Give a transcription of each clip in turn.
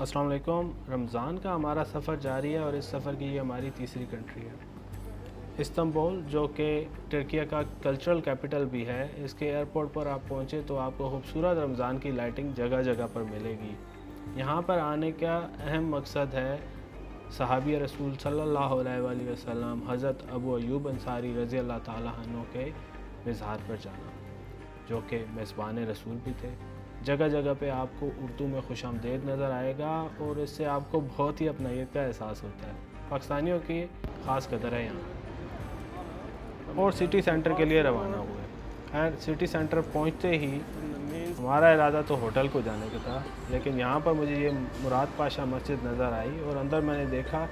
السلام علیکم۔ رمضان کا ہمارا سفر جاری ہے اور اس سفر کی یہ ہماری تیسری کنٹری ہے، استنبول، جو کہ ترکیہ کا کلچرل کیپٹل بھی ہے۔ اس کے ایئرپورٹ پر آپ پہنچے تو آپ کو خوبصورت رمضان کی لائٹنگ جگہ جگہ پر ملے گی۔ یہاں پر آنے کا اہم مقصد ہے صحابی رسول صلی اللہ علیہ وآلہ وسلم حضرت ابو ایوب انصاری رضی اللہ تعالیٰ عنہ کے مزار پر جانا، جو کہ میزبان رسول بھی تھے۔ جگہ جگہ پہ آپ کو اردو میں خوش آمدید نظر آئے گا اور اس سے آپ کو بہت ہی اپنائیت کا احساس ہوتا ہے۔ پاکستانیوں کی خاص قدر ہے یہاں، اور سٹی سینٹر کے لیے روانہ ہوئے۔ خیر سٹی سینٹر پہنچتے ہی ہمارا ارادہ تو ہوٹل کو جانے کا تھا، لیکن یہاں پر مجھے یہ مراد پاشا مسجد نظر آئی اور اندر میں نے دیکھا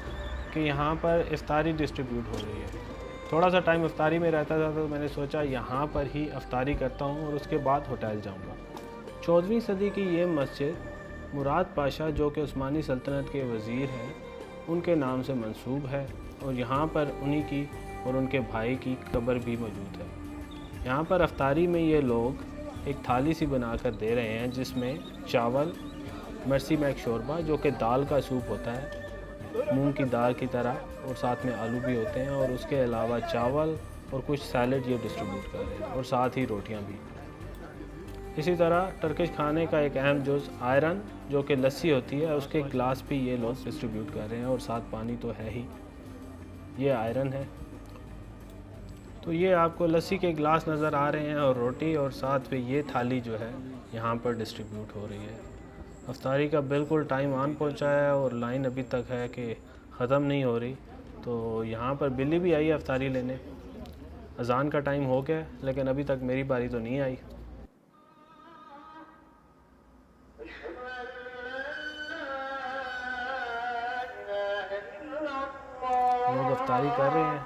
کہ یہاں پر افطاری ڈسٹریبیوٹ ہو رہی ہے۔ تھوڑا سا ٹائم افطاری میں رہتا تھا تو میں نے سوچا یہاں پر ہی افطاری کرتا ہوں اور اس کے بعد ہوٹل جاؤں گا۔ 14ویں صدی کی یہ مسجد مراد پاشا، جو کہ عثمانی سلطنت کے وزیر ہیں، ان کے نام سے منسوب ہے، اور یہاں پر انہی کی اور ان کے بھائی کی قبر بھی موجود ہے۔ یہاں پر افطاری میں یہ لوگ ایک تھالی سی بنا کر دے رہے ہیں، جس میں چاول، مرسی میک شوربہ جو کہ دال کا سوپ ہوتا ہے، مونگ کی دال کی طرح، اور ساتھ میں آلو بھی ہوتے ہیں، اور اس کے علاوہ چاول اور کچھ سیلڈ یہ ڈسٹریبیوٹ کر رہے ہیں، اور ساتھ ہی روٹیاں بھی۔ اسی طرح ٹرکش کھانے کا ایک اہم جز آئرن، جو کہ لسی ہوتی ہے، اس کے گلاس بھی یہ لوگ ڈسٹریبیوٹ کر رہے ہیں، اور ساتھ پانی تو ہے ہی، یہ آئرن ہے۔ تو یہ آپ کو لسی کے گلاس نظر آ رہے ہیں اور روٹی، اور ساتھ پہ یہ تھالی جو ہے یہاں پر ڈسٹریبیوٹ ہو رہی ہے۔ افطاری کا بالکل ٹائم آن پہنچا ہے اور لائن ابھی تک ہے کہ ختم نہیں ہو رہی، تو یہاں پر بلی بھی آئی ہے افطاری لینے۔ اذان کا ٹائم ہو گیا لیکن ابھی تک میری باری تو نہیں آئی۔ لوگ افطاری کر رہے ہیں۔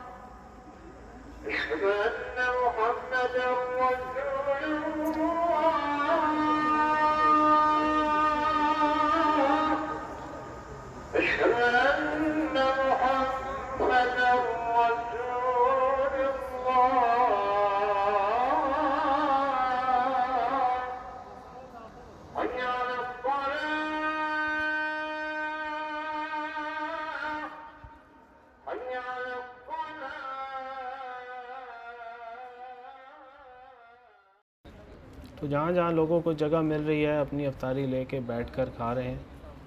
تو جہاں جہاں لوگوں کو جگہ مل رہی ہے اپنی افطاری لے کے بیٹھ کر کھا رہے ہیں۔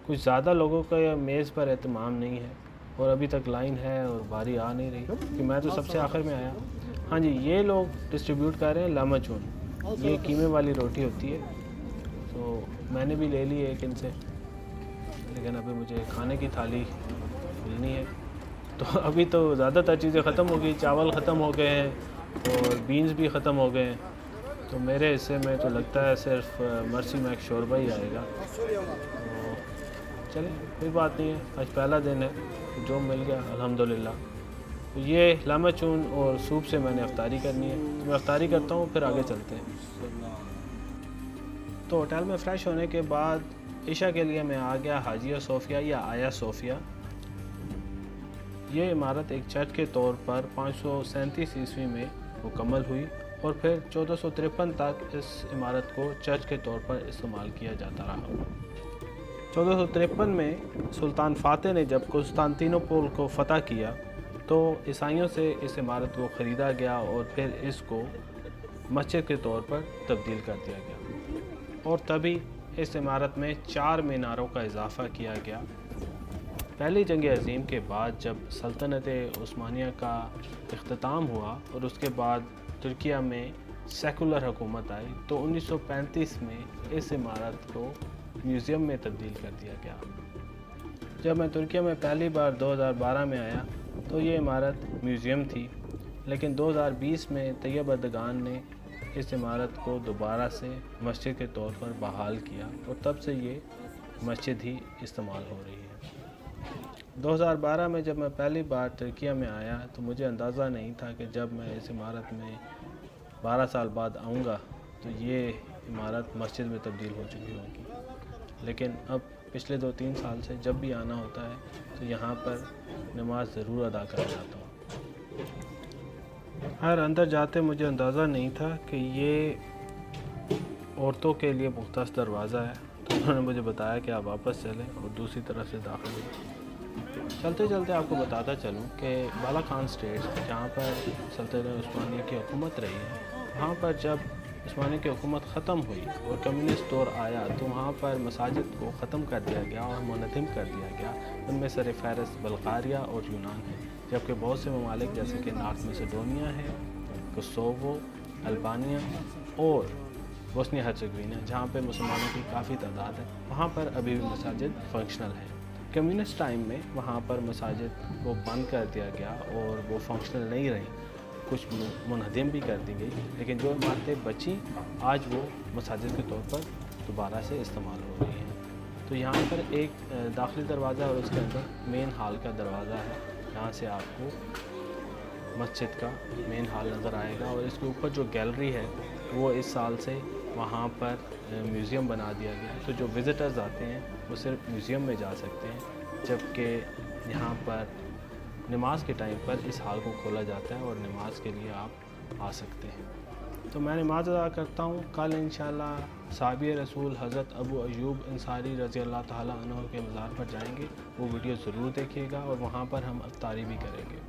کچھ زیادہ لوگوں کا میز پر اہتمام نہیں ہے اور ابھی تک لائن ہے اور باری آ نہیں رہی، کہ میں تو سب سے آخر میں آیا۔ ہاں جی، یہ لوگ ڈسٹریبیوٹ کر رہے ہیں لاما چون، یہ قیمے والی روٹی ہوتی ہے، تو میں نے بھی لے لی ایک ان سے، لیکن ابھی مجھے کھانے کی تھالی ملنی ہے۔ تو ابھی تو زیادہ تر چیزیں ختم ہو گئی، چاول ختم ہو گئے ہیں اور بینز بھی ختم ہو گئے ہیں، تو میرے حصے میں تو لگتا ہے صرف مرسی میک شوربہ ہی آئے گا۔ تو چلیں کوئی بات نہیں ہے، آج پہلا دن ہے، جو مل گیا الحمدللہ۔ تو یہ لاما چون اور سوپ سے میں نے افطاری کرنی ہے، تو میں افطاری کرتا ہوں پھر آگے چلتے ہیں۔ تو ہوٹل میں فریش ہونے کے بعد عشاء کے لیے میں آ گیا حاجیہ صوفیہ یا آیا صوفیہ۔ یہ عمارت ایک چرچ کے طور پر 537 عیسوی میں مکمل ہوئی اور پھر 1453 تک اس عمارت کو چرچ کے طور پر استعمال کیا جاتا رہا۔ 1453 میں سلطان فاتح نے جب قسطنطنیپل کو فتح کیا تو عیسائیوں سے اس عمارت کو خریدا گیا اور پھر اس کو مسجد کے طور پر تبدیل کر دیا گیا، اور تبھی اس عمارت میں 4 میناروں کا اضافہ کیا گیا۔ پہلی جنگ عظیم کے بعد جب سلطنت عثمانیہ کا اختتام ہوا اور اس کے بعد ترکیہ میں سیکولر حکومت آئی تو 1935 میں اس عمارت کو میوزیم میں تبدیل کر دیا گیا۔ جب میں ترکیہ میں پہلی بار 2012 میں آیا تو یہ عمارت میوزیم تھی، لیکن 2020 میں طیب اردگان نے اس عمارت کو دوبارہ سے مسجد کے طور پر بحال کیا اور تب سے یہ مسجد ہی استعمال ہو رہی ہے۔ 2012 میں جب میں پہلی بار ترکیہ میں آیا تو مجھے اندازہ نہیں تھا کہ جب میں اس عمارت میں 12 سال بعد آؤں گا تو یہ عمارت مسجد میں تبدیل ہو چکی ہوگی، لیکن اب پچھلے 2-3 سال سے جب بھی آنا ہوتا ہے تو یہاں پر نماز ضرور ادا کر جاتا ہوں۔ ہر اندر جاتے مجھے اندازہ نہیں تھا کہ یہ عورتوں کے لیے مختص دروازہ ہے تو انہوں نے مجھے بتایا کہ آپ واپس چلیں اور دوسری طرف سے داخل ہوئیں۔ چلتے چلتے آپ کو بتاتا چلوں کہ بالاخان اسٹیٹ جہاں پر سلطنت عثمانیہ کی حکومت رہی ہے، وہاں پر جب عثمانیہ کی حکومت ختم ہوئی اور کمیونسٹ دور آیا تو وہاں پر مساجد کو ختم کر دیا گیا اور منہدم کر دیا گیا۔ ان میں سر فہرست بلغاریہ اور یونان ہے، جبکہ بہت سے ممالک جیسے کہ نارتھ میسیڈونیا ہے، کوسوو، البانیہ اور بوسنیا ہرزیگوینہ جہاں پہ مسلمانوں کی کافی تعداد ہے، وہاں پر ابھی بھی مساجد فنکشنل ہیں۔ کمیونسٹ ٹائم میں وہاں پر مساجد کو بند کر دیا گیا اور وہ فنکشنل نہیں رہیں، کچھ منہدم بھی کر دی گئی، لیکن جو عمارتیں بچیں آج وہ مساجد کے طور پر دوبارہ سے استعمال ہو رہی ہیں۔ تو یہاں پر ایک داخلی دروازہ اور اس کے اندر مین ہال کا دروازہ ہے، یہاں سے آپ کو مسجد کا مین ہال نظر آئے گا، اور اس کے اوپر جو گیلری ہے وہ اس سال سے وہاں پر میوزیم بنا دیا گیا ہے، تو جو وزٹرز آتے ہیں وہ صرف میوزیم میں جا سکتے ہیں، جبکہ یہاں پر نماز کے ٹائم پر اس ہال کو کھولا جاتا ہے اور نماز کے لیے آپ آ سکتے ہیں۔ تو میں نماز ادا کرتا ہوں، کل انشاءاللہ صحابی رسول حضرت ابو ایوب انصاری رضی اللہ تعالیٰ عنہ کے مزار پر جائیں گے، وہ ویڈیو ضرور دیکھیے گا اور وہاں پر ہم افطاری بھی کریں گے۔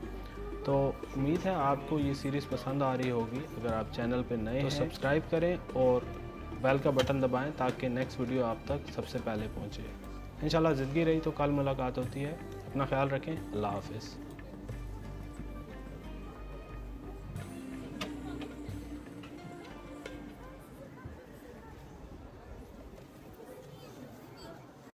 تو امید ہے آپ کو یہ سیریز پسند آ رہی ہوگی۔ اگر آپ چینل پہ نئے ہیں تو سبسکرائب کریں اور بیل کا بٹن دبائیں تاکہ نیکسٹ ویڈیو آپ تک سب سے پہلے پہنچے۔ انشاءاللہ زندگی رہی تو کل ملاقات ہوتی ہے۔ اپنا خیال رکھیں، اللہ حافظ۔